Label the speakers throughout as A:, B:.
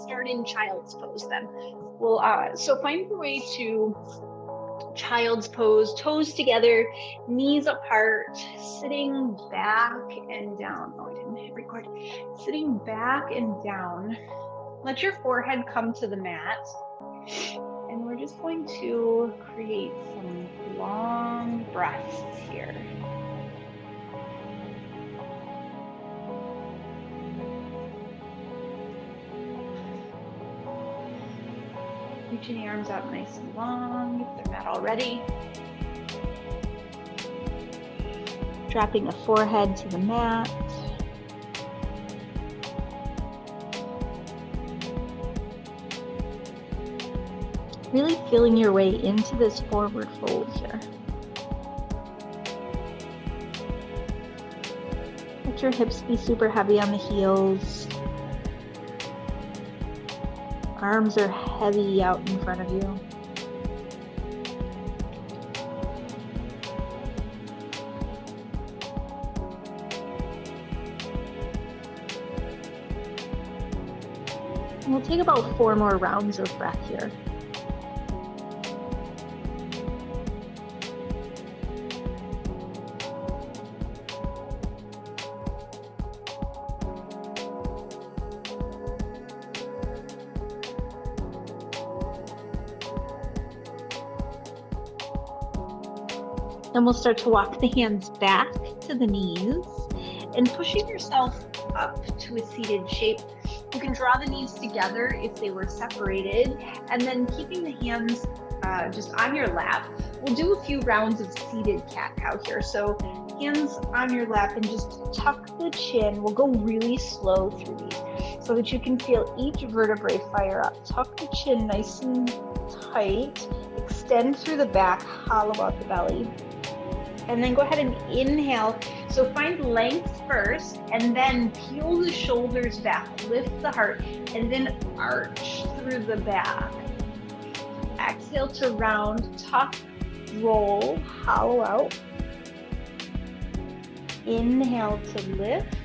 A: start in child's pose then. So find your way to child's pose, toes together, knees apart, sitting back and down. Oh, I didn't hit record. Sitting back and down. Let your forehead come to the mat. And we're just going to create some long breaths here. Reaching the arms out nice and long, if they're not already. Dropping the forehead to the mat. Really feeling your way into this forward fold here. Let your hips be super heavy on the heels. Arms are heavy out in front of you. And we'll take about 4 more rounds of breath here. Then we'll start to walk the hands back to the knees and pushing yourself up to a seated shape. You can draw the knees together if they were separated, and then keeping the hands just on your lap. We'll do a few rounds of seated cat-cow here. So hands on your lap and just tuck the chin. We'll go really slow through these so that you can feel each vertebrae fire up. Tuck the chin nice and tight. Extend through the back, hollow out the belly. And then go ahead and inhale. So find length first, and then peel the shoulders back, lift the heart, and then arch through the back. Exhale to round, tuck, roll, hollow out. Inhale to lift.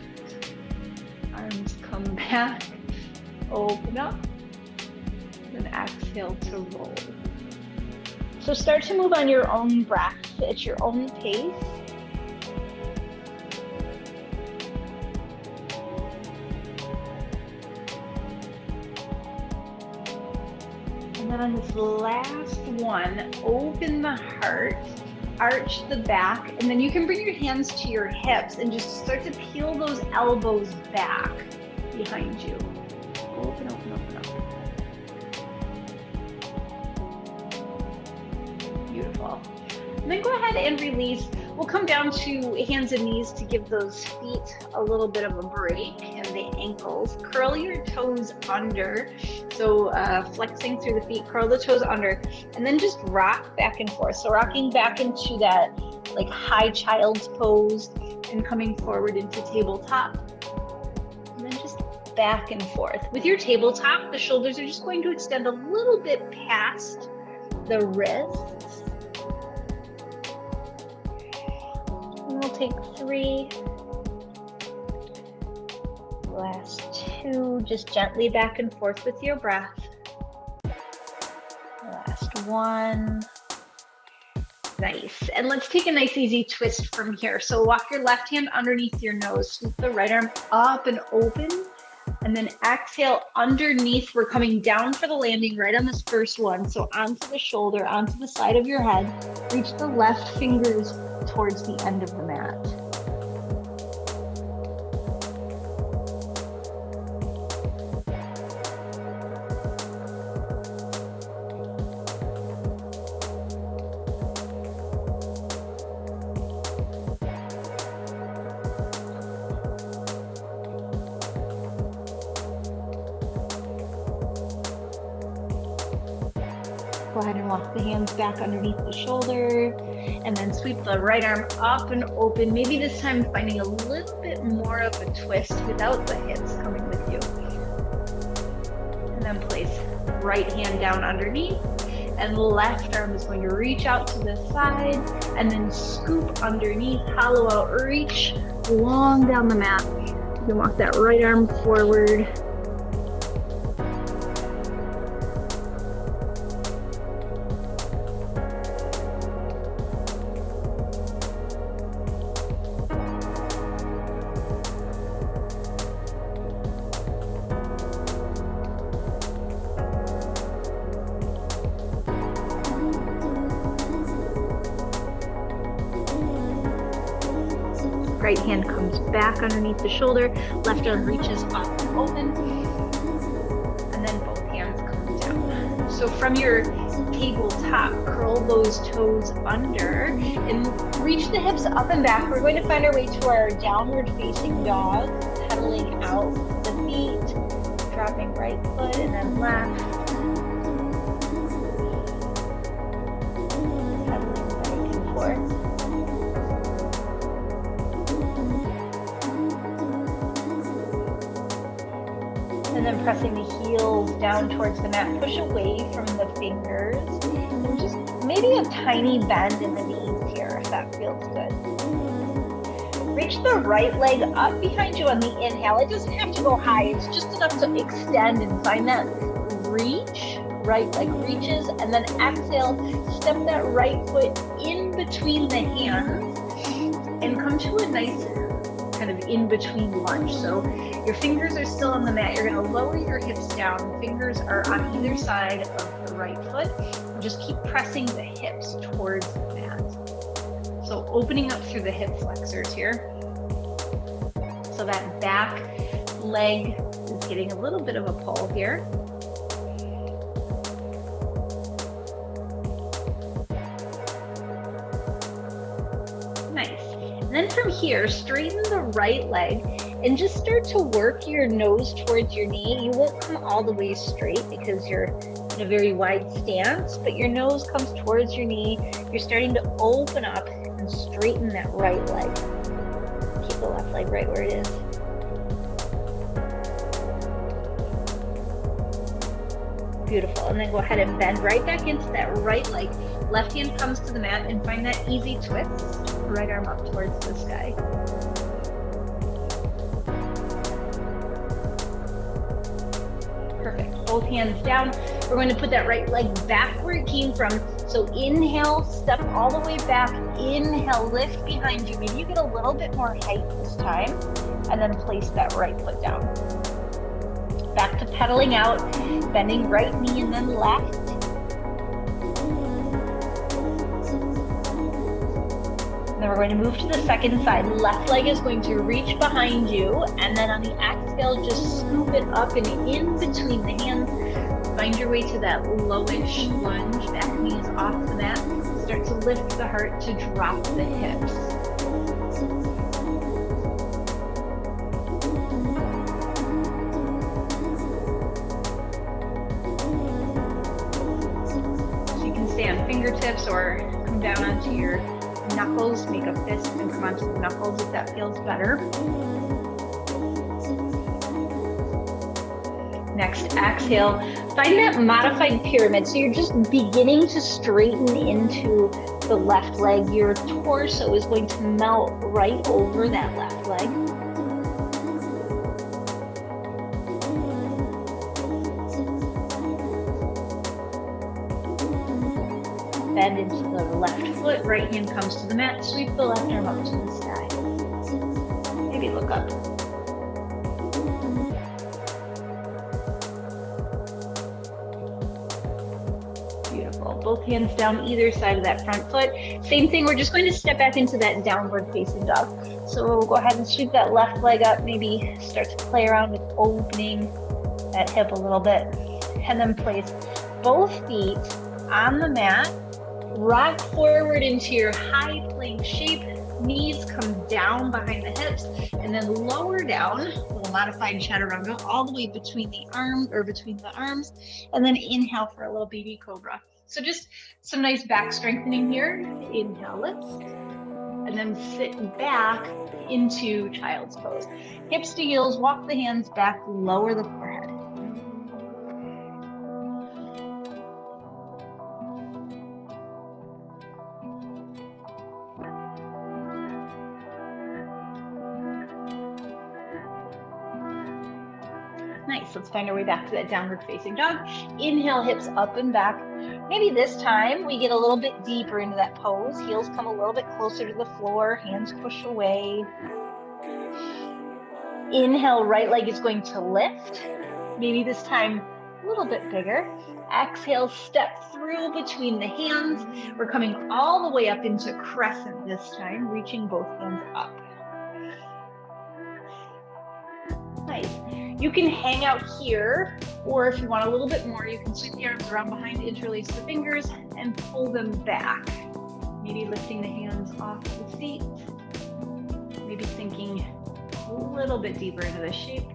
A: Arms come back, open up. Then exhale to roll. So start to move on your own breath at your own pace. And then on this last one, open the heart, arch the back, and then you can bring your hands to your hips and just start to peel those elbows back behind you. Open, open, open up. Beautiful. And then go ahead and release. We'll come down to hands and knees to give those feet a little bit of a break and the ankles. Curl your toes under. So flexing through the feet, curl the toes under, and then just rock back and forth. So rocking back into that like high child's pose and coming forward into tabletop. And then just back and forth. With your tabletop, the shoulders are just going to extend a little bit past the wrists. And we'll take 3. Last 2, just gently back and forth with your breath. Last 1. Nice. And let's take a nice easy twist from here. So walk your left hand underneath your nose, sweep the right arm up and open, and then exhale underneath. We're coming down for the landing right on this first one. So onto the shoulder, onto the side of your head. Reach the left fingers towards the end of the mat. Go ahead and walk the hands back underneath the shoulder, and then sweep the right arm up and open. Maybe this time finding a little bit more of a twist without the hips coming with you. And then place right hand down underneath, and left arm is going to reach out to the side, and then scoop underneath, hollow out, reach long down the mat. You can walk that right arm forward. Right hand comes back underneath the shoulder, left arm reaches up and open, and then both hands come down. So from your tabletop, curl those toes under and reach the hips up and back. We're going to find our way to our downward facing dog, pedaling out the feet, dropping right foot and then left. Pedaling back and forth. And then pressing the heels down towards the mat. Push away from the fingers. And just maybe a tiny bend in the knees here, if that feels good. Reach the right leg up behind you on the inhale. It doesn't have to go high. It's just enough to extend and find that reach. Right leg reaches. And then exhale, step that right foot in between the hands and come to a nice kind of in-between lunge. So your fingers are still on the mat. You're going to lower your hips down. Fingers are on either side of the right foot. And just keep pressing the hips towards the mat. So opening up through the hip flexors here. So that back leg is getting a little bit of a pull here. Nice. And then from here, straighten the right leg and just start to work your nose towards your knee. You won't come all the way straight because you're in a very wide stance, but your nose comes towards your knee. You're starting to open up and straighten that right leg. Keep the left leg right where it is. Beautiful. And then go ahead and bend right back into that right leg. Left hand comes to the mat and find that easy twist. Right arm up towards the sky. Perfect. Both hands down. We're going to put that right leg back where it came from. So inhale, step all the way back. Inhale, lift behind you. Maybe you get a little bit more height this time. And then place that right foot down. Back to pedaling out, bending right knee and then left. And then we're going to move to the second side. Left leg is going to reach behind you, and then on the exhale, just scoop it up and in between the hands. Find your way to that lowish lunge. Back knee is off the mat. Start to lift the heart to drop the hips. So you can stay on fingertips or come down onto your knuckles, make a fist and come onto the knuckles if that feels better. Next, exhale. Find that modified pyramid. So you're just beginning to straighten into the left leg. Your torso is going to melt right over that left leg. Bend into the left foot, right hand comes to the mat, sweep the left arm up to the sky. Maybe look up. Beautiful. Both hands down either side of that front foot. Same thing, we're just going to step back into that downward facing dog. So we'll go ahead and sweep that left leg up, maybe start to play around with opening that hip a little bit, and then place both feet on the mat. Rock forward into your high plank shape. Knees come down behind the hips and then lower down, a little modified chaturanga, all the way between the arms, and then inhale for a little baby cobra. So just some nice back strengthening here. Inhale, lift, and then sit back into child's pose. Hips to heels, walk the hands back, lower the forehead. Nice. Let's find our way back to that downward facing dog. Inhale, hips up and back. Maybe this time we get a little bit deeper into that pose. Heels come a little bit closer to the floor. Hands push away. Inhale, right leg is going to lift. Maybe this time a little bit bigger. Exhale, step through between the hands. We're coming all the way up into crescent this time, reaching both hands up. You can hang out here, or if you want a little bit more, you can sweep the arms around behind, interlace the fingers, and pull them back. Maybe lifting the hands off the seat. Maybe sinking a little bit deeper into the shape.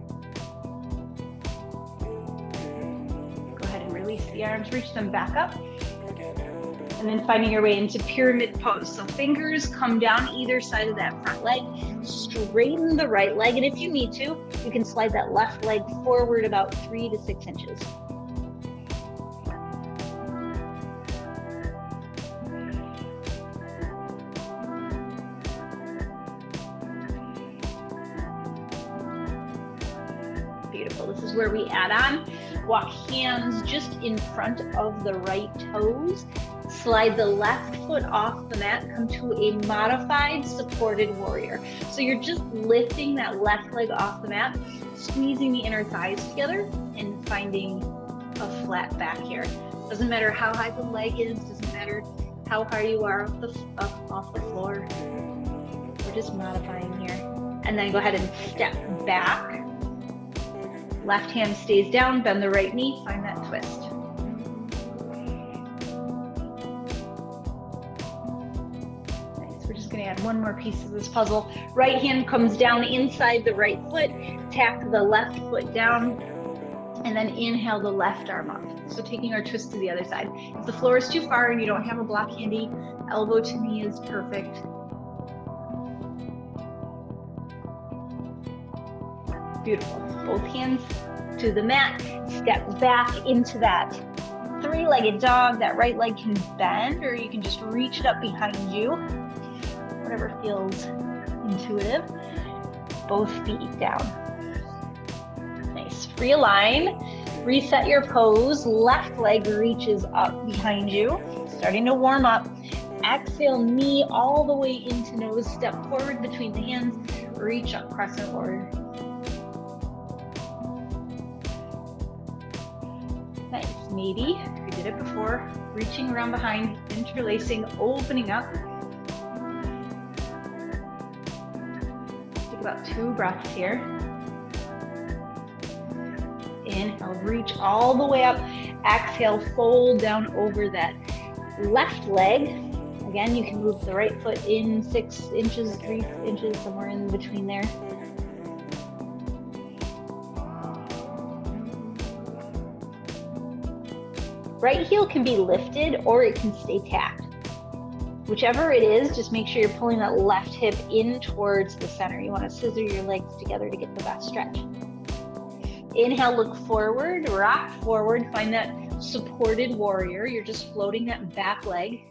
A: Go ahead and release the arms, reach them back up. And then finding your way into pyramid pose. So fingers come down either side of that front leg, straighten the right leg. And if you need to, you can slide that left leg forward about 3 to 6 inches. Beautiful. This is where we add on. Walk hands just in front of the right toes. Slide the left foot off the mat, come to a modified supported warrior. So you're just lifting that left leg off the mat, squeezing the inner thighs together and finding a flat back here. Doesn't matter how high the leg is, doesn't matter how high you are off the floor. We're just modifying here. And then go ahead and step back. Left hand stays down, bend the right knee, find that twist. Going to add one more piece of this puzzle. Right hand comes down inside the right foot, tack the left foot down, and then inhale the left arm up. So taking our twist to the other side. If the floor is too far and you don't have a block handy, elbow to knee is perfect. Beautiful. Both hands to the mat, step back into that three-legged dog. That right leg can bend, or you can just reach it up behind you. Whatever feels intuitive. Both feet down. Nice. Realign. Reset your pose. Left leg reaches up behind you. Starting to warm up. Exhale, knee all the way into nose. Step forward between the hands. Reach up, crescent warrior. Nice. Maybe, we did it before, reaching around behind, interlacing, opening up. About 2 breaths here. Inhale, reach all the way up. Exhale, fold down over that left leg. Again, you can move the right foot in 6 inches, 3 inches, somewhere in between there. Right heel can be lifted or it can stay tacked. Whichever it is, just make sure you're pulling that left hip in towards the center. You want to scissor your legs together to get the best stretch. Inhale, look forward, rock forward, find that supported warrior. You're just floating that back leg.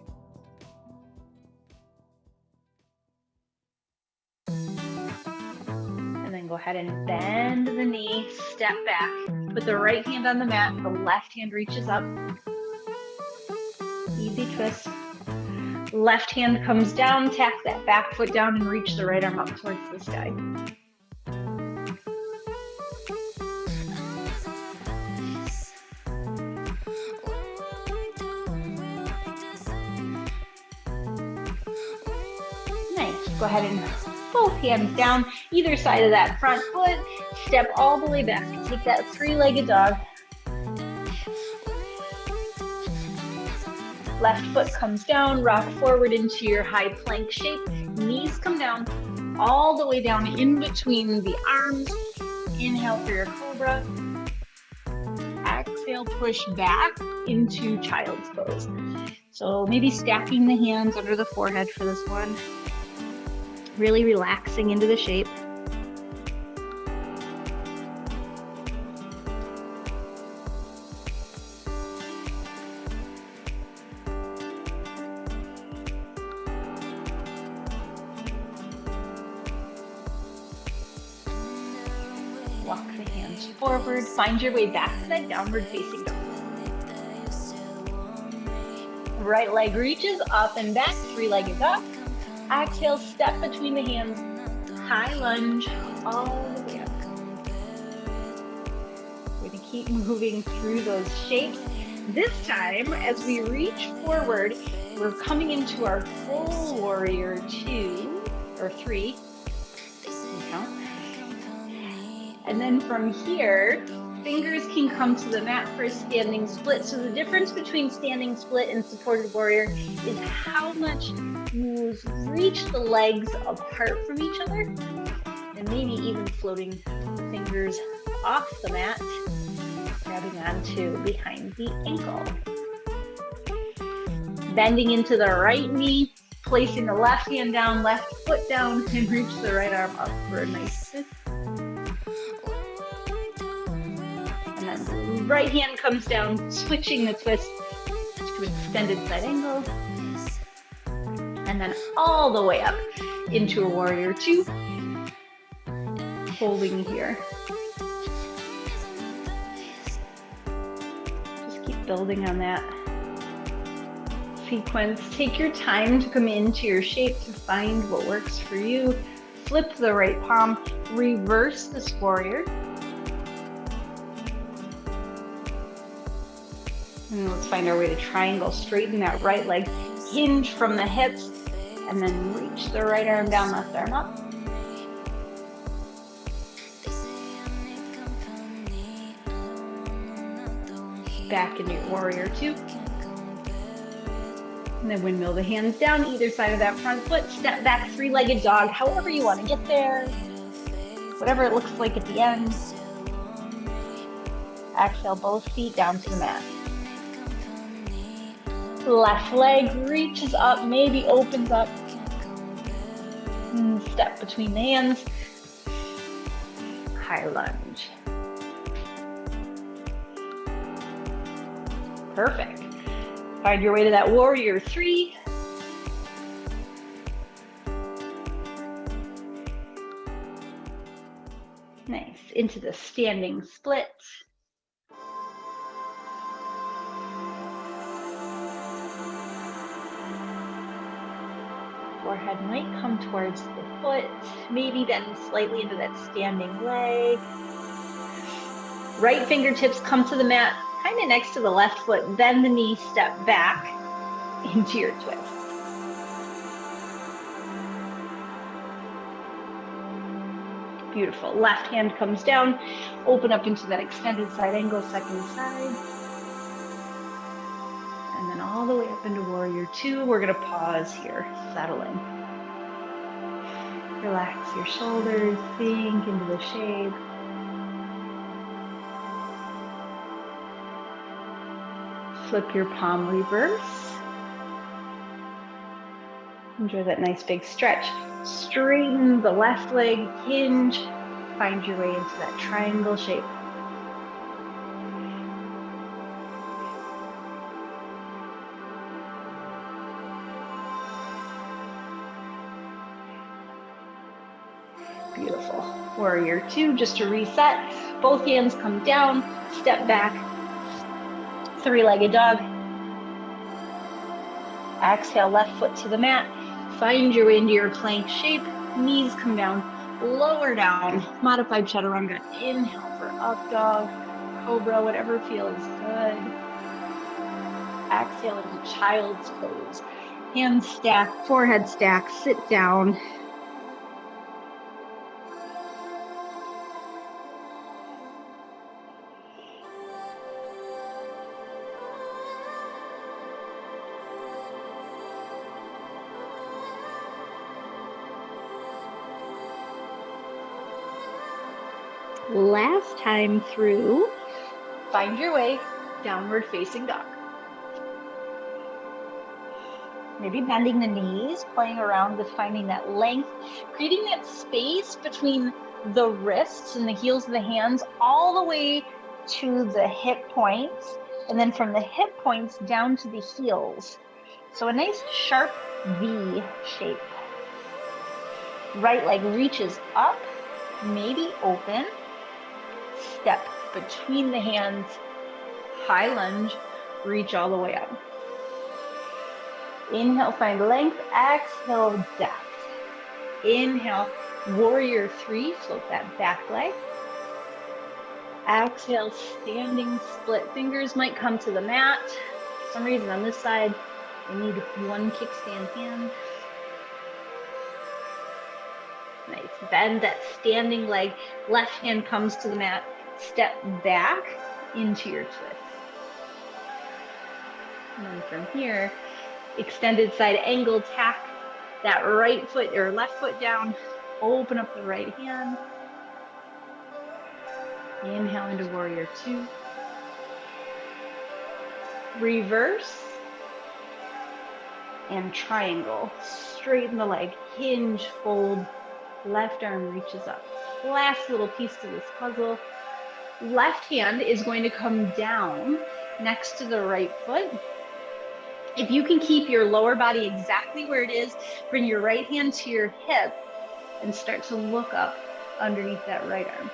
A: And then go ahead and bend the knee, step back. Put the right hand on the mat, the left hand reaches up. Easy twist. Left hand comes down, tack that back foot down and reach the right arm up towards the sky. Nice. Go ahead and both hands down, either side of that front foot. Step all the way back. Take that three-legged dog. Left foot comes down, rock forward into your high plank shape. Knees come down, all the way down in between the arms. Inhale for your cobra. Exhale, push back into child's pose. So maybe stacking the hands under the forehead for this one. Really relaxing into the shape. Walk the hands forward, find your way back to that downward facing dog. Right leg reaches up and back, three-legged dog. Exhale, step between the hands, high lunge, all the way up. We're going to keep moving through those shapes. This time, as we reach forward, we're coming into our full warrior 2 or 3. Count. And then from here, fingers can come to the mat for a standing split. So the difference between standing split and supported warrior is how much you reach the legs apart from each other, and maybe even floating fingers off the mat, grabbing onto behind the ankle. Bending into the right knee, placing the left hand down, left foot down, and reach the right arm up for a nice twist. And then the right hand comes down, switching the twist to extended side angle. And then all the way up into a warrior two, holding here. Just keep building on that sequence. Take your time to come into your shape to find what works for you. Flip the right palm, reverse this warrior. And let's find our way to triangle. Straighten that right leg, hinge from the hips, and then reach the right arm down, left arm up. Back into your warrior two. And then windmill the hands down either side of that front foot. Step back, three-legged dog, however you want to get there. Whatever it looks like at the end. Exhale, both feet down to the mat. Left leg reaches up, maybe opens up. And step between the hands. High lunge. Perfect. Find your way to that warrior three. Nice. Into the standing split. Forehead might come towards the foot, maybe bend slightly into that standing leg. Right fingertips come to the mat, kind of next to the left foot. Bend the knee, step back into your twist. Beautiful. Left hand comes down, open up into that extended side angle, second side. And then all the way up into warrior two. We're going to pause here, settle in. Relax your shoulders, sink into the shape. Flip your palm reverse. Enjoy that nice big stretch. Straighten the left leg, hinge. Find your way into that triangle shape. Beautiful. Warrior two, just to reset. Both hands come down, step back. Three-legged dog. Exhale, left foot to the mat. Find your way into your plank shape. Knees come down, lower down. Modified chaturanga. Inhale for up dog, cobra, whatever feels good. Exhale into child's pose. Hands stacked, forehead stacked, sit down. Last time through, find your way, downward facing dog. Maybe bending the knees, playing around with finding that length, creating that space between the wrists and the heels of the hands all the way to the hip points, and then from the hip points down to the heels. So a nice sharp V shape. Right leg reaches up, maybe open. Step between the hands, high lunge, reach all the way up. Inhale, find length. Exhale, depth. Inhale, warrior three, float that back leg. Exhale, standing split. Fingers might come to the mat. For some reason on this side, I need one kickstand hand. Nice. Bend that standing leg. Left hand comes to the mat. Step back into your twist. And then from here, extended side angle, tack that right foot or left foot down. Open up the right hand. Inhale into warrior two. Reverse. And triangle. Straighten the leg. Hinge, fold. Left arm reaches up. Last little piece to this puzzle. Left hand is going to come down next to the right foot. If you can keep your lower body exactly where it is, bring your right hand to your hip and start to look up underneath that right arm.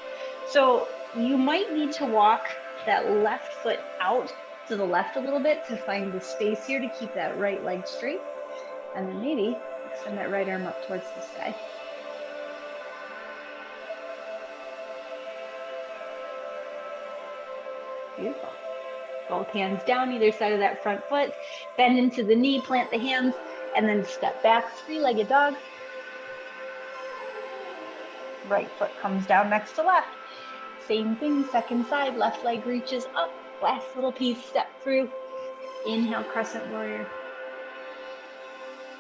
A: So you might need to walk that left foot out to the left a little bit to find the space here to keep that right leg straight. And then maybe extend that right arm up towards the sky. Beautiful. Both hands down either side of that front foot. Bend into the knee, plant the hands, and then step back, three-legged dog. Right foot comes down next to left. Same thing, second side, left leg reaches up. Last little piece, step through. Inhale, crescent warrior.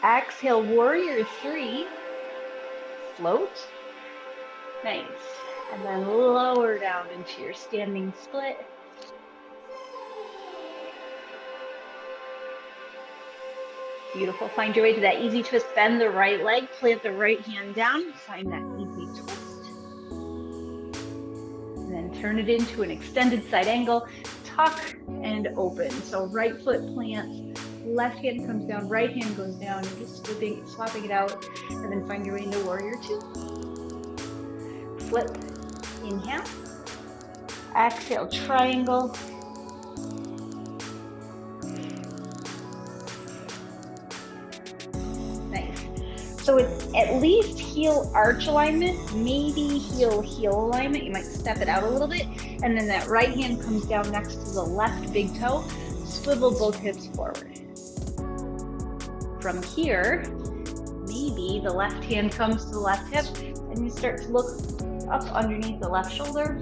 A: Exhale, warrior three. Float. Nice. And then lower down into your standing split. Beautiful. Find your way to that easy twist. Bend the right leg, plant the right hand down. Find that easy twist. And then turn it into an extended side angle. Tuck and open. So right foot plants, left hand comes down, right hand goes down. You're just swapping it out. And then find your way into warrior two. Flip. Inhale. Exhale, triangle. So it's at least heel arch alignment, maybe heel alignment. You might step it out a little bit. And then that right hand comes down next to the left big toe. Swivel both hips forward. From here, maybe the left hand comes to the left hip and you start to look up underneath the left shoulder.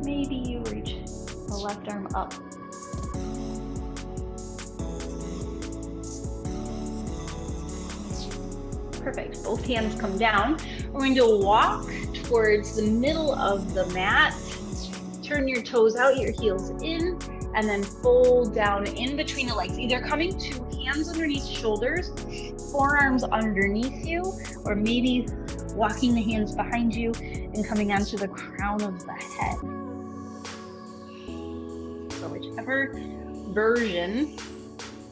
A: Maybe you reach the left arm up. Perfect. Both hands come down. We're going to walk towards the middle of the mat. Turn your toes out, your heels in, and then fold down in between the legs. Either coming to hands underneath shoulders, forearms underneath you, or maybe walking the hands behind you and coming onto the crown of the head. So whichever version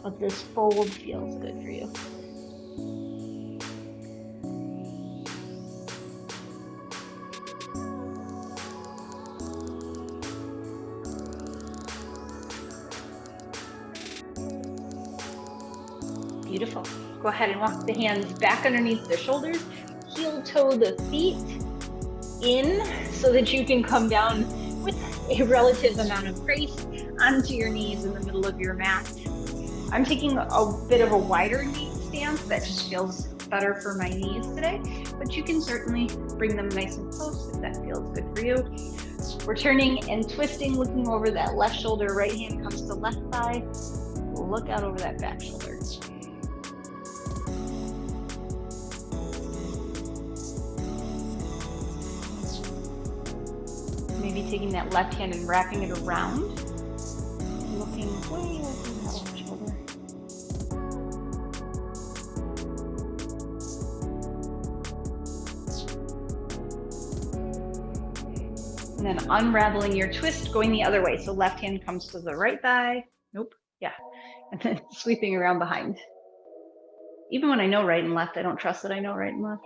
A: of this fold feels good for you. Beautiful. Go ahead and walk the hands back underneath the shoulders. Heel toe the feet in so that you can come down with a relative amount of grace onto your knees in the middle of your mat. I'm taking a bit of a wider knee stance. That just feels better for my knees today, but you can certainly bring them nice and close if that feels good for you. We're turning and twisting, looking over that left shoulder. Right hand comes to left thigh. Look out over that back shoulder. Maybe taking that left hand and wrapping it around, looking way over that left shoulder. And then unraveling your twist, going the other way. So left hand comes to the right thigh. Nope. Yeah. And then sweeping around behind. Even when I know right and left, I don't trust that I know right and left.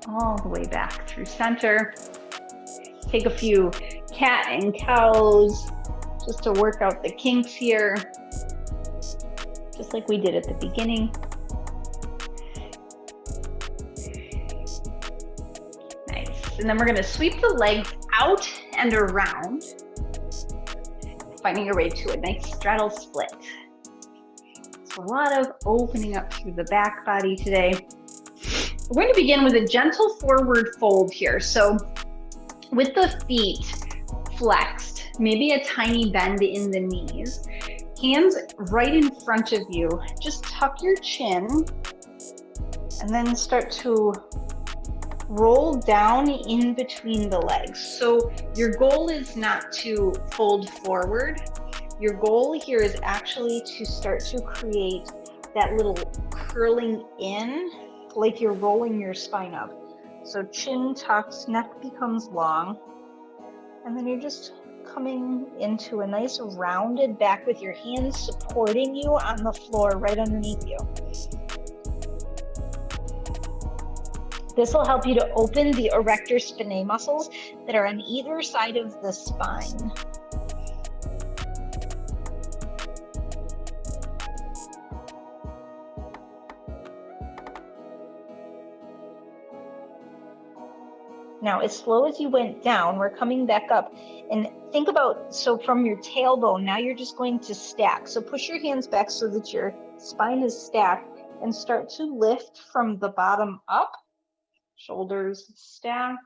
A: All the way back through center. Take a few cat and cows just to work out the kinks here, just like we did at the beginning. And then we're going to sweep the legs out and around, finding your way to a nice straddle split. So a lot of opening up through the back body today. We're going to begin with a gentle forward fold here. So with the feet flexed, maybe a tiny bend in the knees, hands right in front of you, just tuck your chin and then start to roll down in between the legs. So your goal is not to fold forward. Your goal here is actually to start to create that little curling in, like you're rolling your spine up. So chin tucks, neck becomes long, and then you're just coming into a nice rounded back with your hands supporting you on the floor right underneath you. This will help you to open the erector spinae muscles that are on either side of the spine. Now, as slow as you went down, we're coming back up, and think about, so from your tailbone, now you're just going to stack. So push your hands back so that your spine is stacked and start to lift from the bottom up. Shoulders stack,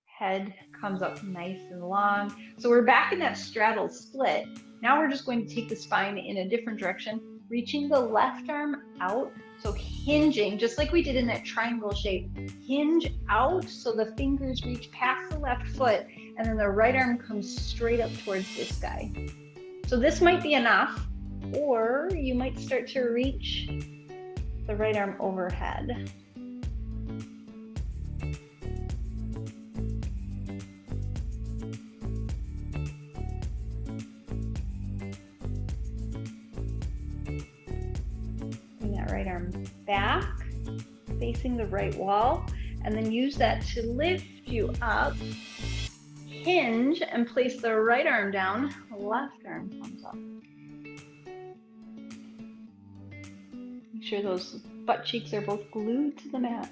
A: head comes up nice and long. So we're back in that straddle split. Now we're just going to take the spine in a different direction, reaching the left arm out. So hinging, just like we did in that triangle shape, hinge out so the fingers reach past the left foot, and then the right arm comes straight up towards the sky. So this might be enough, or you might start to reach the right arm overhead. Right arm back, facing the right wall, and then use that to lift you up, hinge, and place the right arm down, left arm comes up. Make sure those butt cheeks are both glued to the mat.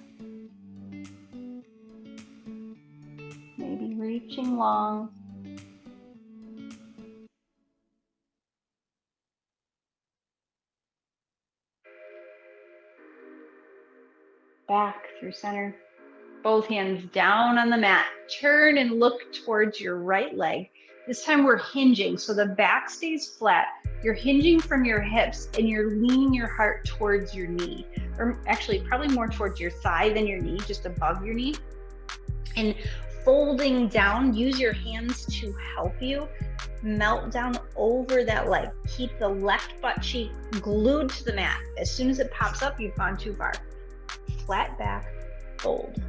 A: Maybe reaching long. Back through center, both hands down on the mat. Turn and look towards your right leg. This time we're hinging, so the back stays flat. You're hinging from your hips and you're leaning your heart towards your knee, or actually probably more towards your thigh than your knee, just above your knee. And folding down, use your hands to help you melt down over that leg. Keep the left butt cheek glued to the mat. As soon as it pops up, you've gone too far. Flat back, fold.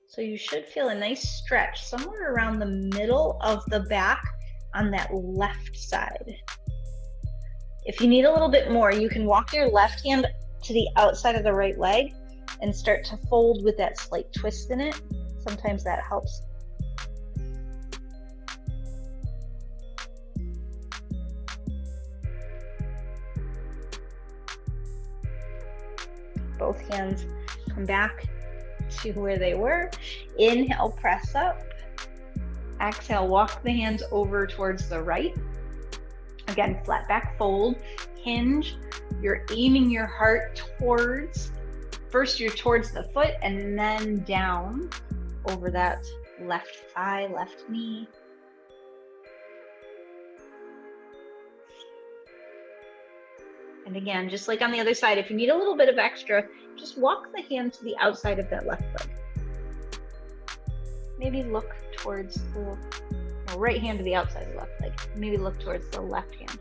A: So you should feel a nice stretch somewhere around the middle of the back on that left side. If you need a little bit more, you can walk your left hand to the outside of the right leg and start to fold with that slight twist in it. Sometimes that helps. Both hands come back to where they were. Inhale, press up. Exhale, walk the hands over towards the right. Again, flat back fold, hinge. You're aiming your heart towards, first you're towards the foot and then down over that left thigh, left knee. And again, just like on the other side, if you need a little bit of extra, just walk the hand to the outside of that left leg. Maybe look towards the right hand to the outside of the left leg. Maybe look towards the left hand.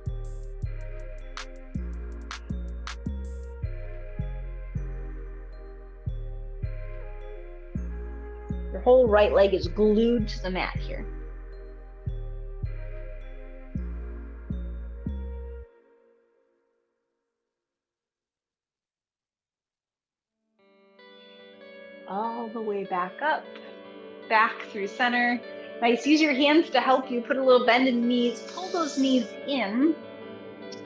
A: Your whole right leg is glued to the mat here. All the way back up, back through center. Nice, use your hands to help you put a little bend in the knees, pull those knees in.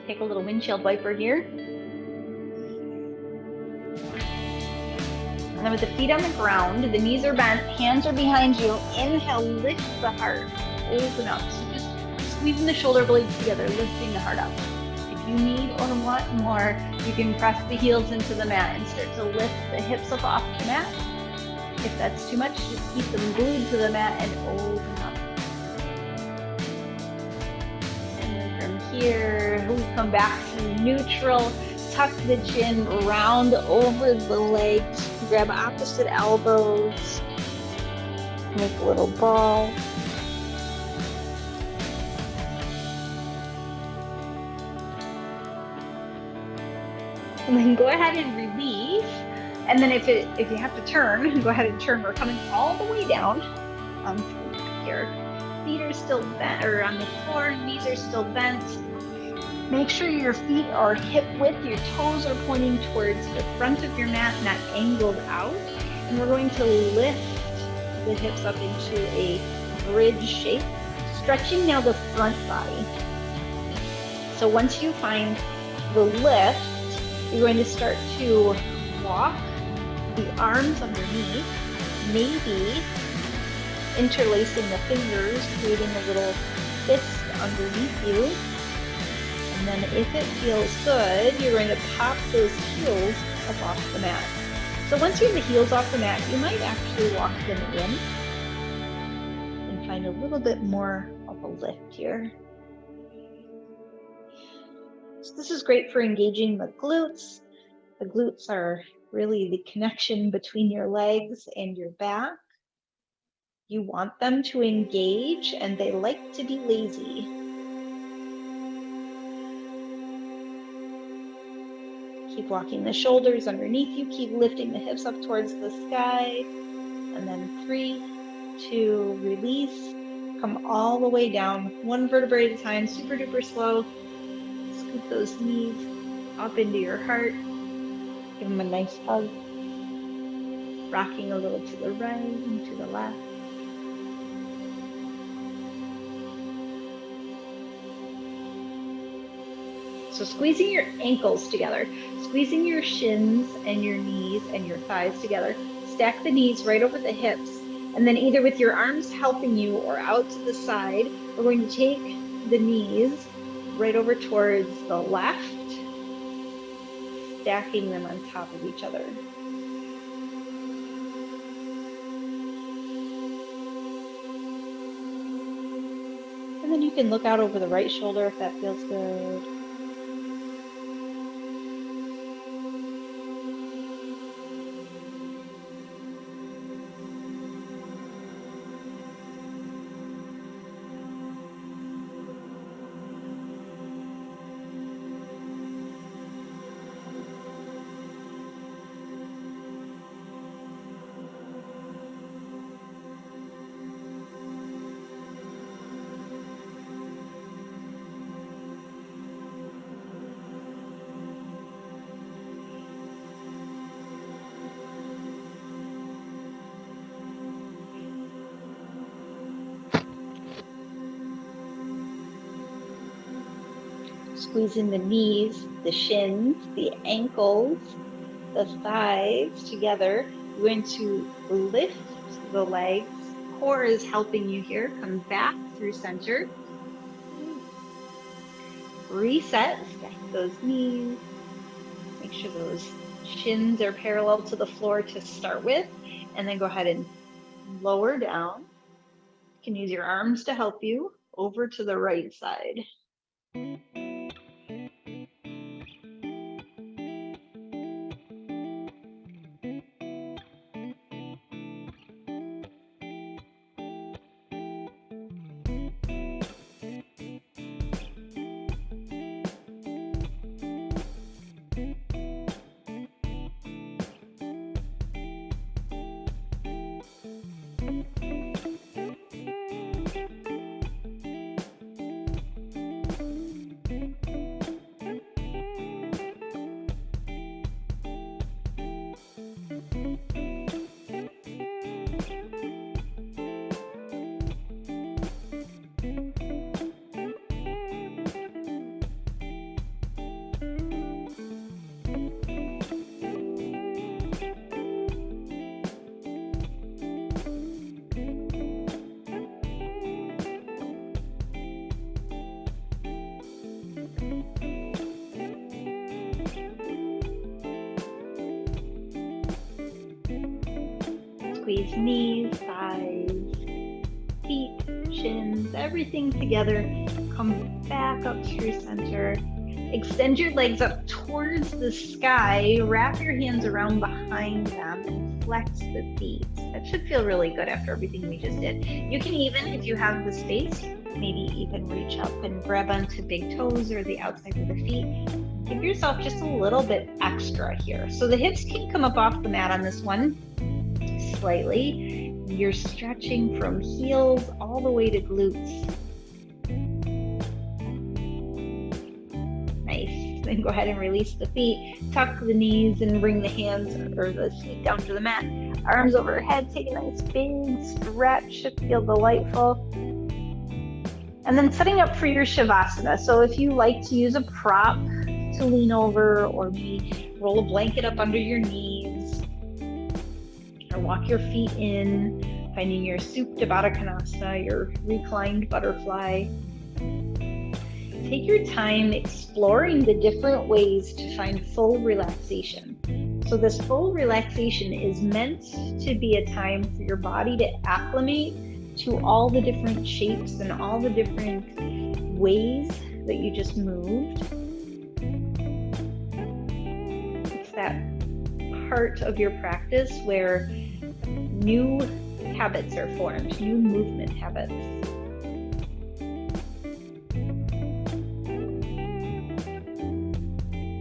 A: Take a little windshield wiper here. And then with the feet on the ground, the knees are bent, hands are behind you. Inhale, lift the heart, open up. So just squeezing the shoulder blades together, lifting the heart up. If you need or want more, you can press the heels into the mat and start to lift the hips up off the mat. If that's too much, just keep them glued to the mat and open up. And then from here, we come back to neutral. Tuck the chin, round over the legs, grab opposite elbows, make a little ball. And then go ahead and release. And then if you have to turn, go ahead and turn. We're coming all the way down here. Feet are still bent, or on the floor, knees are still bent. Make sure your feet are hip width, your toes are pointing towards the front of your mat, not angled out. And we're going to lift the hips up into a bridge shape, stretching now the front body. So once you find the lift, you're going to start to walk the arms underneath, maybe interlacing the fingers, creating a little fist underneath you. And then if it feels good, you're going to pop those heels up off the mat. So once you have the heels off the mat, you might actually walk them in and find a little bit more of a lift here. So this is great for engaging the glutes. The glutes are really the connection between your legs and your back. You want them to engage, and they like to be lazy. Keep walking the shoulders underneath you. Keep lifting the hips up towards the sky. And then 3, 2, release. Come all the way down, one vertebrae at a time, super duper slow. Scoop those knees up into your heart. Give them a nice hug. Rocking a little to the right and to the left. So squeezing your ankles together, squeezing your shins and your knees and your thighs together. Stack the knees right over the hips. And then either with your arms helping you or out to the side, we're going to take the knees right over towards the left, stacking them on top of each other. And then you can look out over the right shoulder if that feels good. Squeezing the knees, the shins, the ankles, the thighs together. You're going to lift the legs. Core is helping you here. Come back through center. Reset, stack those knees. Make sure those shins are parallel to the floor to start with. And then go ahead and lower down. You can use your arms to help you over to the right side. Squeeze knees, thighs, feet, shins, everything together. Come back up through center. Extend your legs up towards the sky. Wrap your hands around behind them and flex the feet. That should feel really good after everything we just did. You can even, if you have the space, maybe even reach up and grab onto big toes or the outside of the feet. Give yourself just a little bit extra here. So the hips can come up off the mat on this one slightly. You're stretching from heels all the way to glutes. Nice. Then go ahead and release the feet. Tuck the knees and bring the hands or the feet down to the mat. Arms overhead. Take a nice big stretch. Should feel delightful. And then setting up for your Shavasana. So if you like to use a prop to lean over, or maybe roll a blanket up under your knees, or walk your feet in, finding your Supta Baddha Konasana, your reclined butterfly. Take your time exploring the different ways to find full relaxation. So this full relaxation is meant to be a time for your body to acclimate to all the different shapes and all the different ways that you just moved. It's that part of your practice where new habits are formed, new movement habits.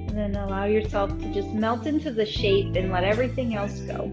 A: And then allow yourself to just melt into the shape and let everything else go.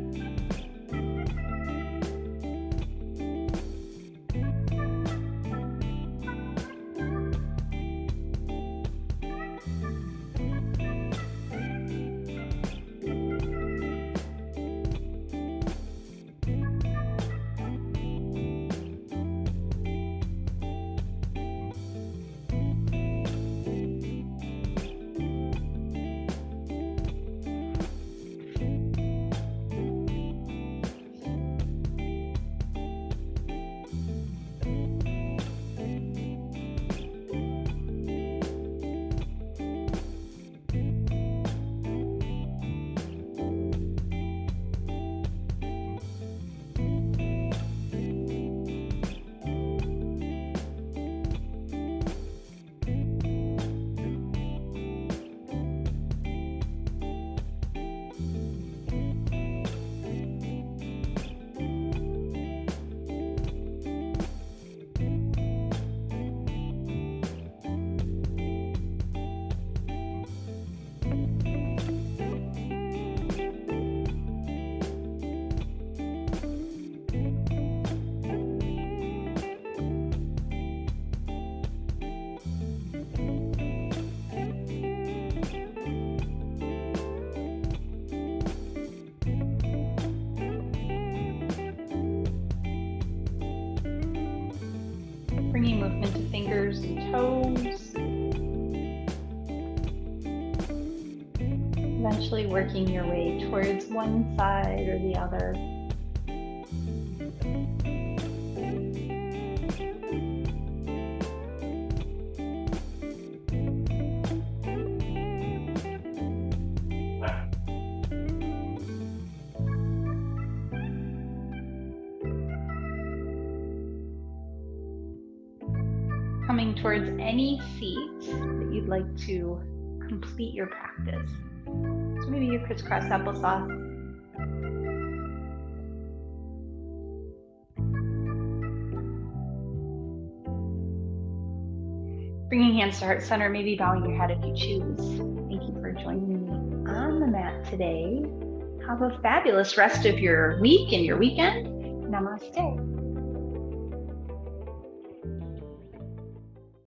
A: Bringing movement to fingers and toes. Eventually working your way towards one side or the other. Coming towards any seat that you'd like to complete your practice. So maybe you crisscross applesauce. Bringing hands to heart center, maybe bowing your head if you choose. Thank you for joining me on the mat today. Have a fabulous rest of your week and your weekend. Namaste.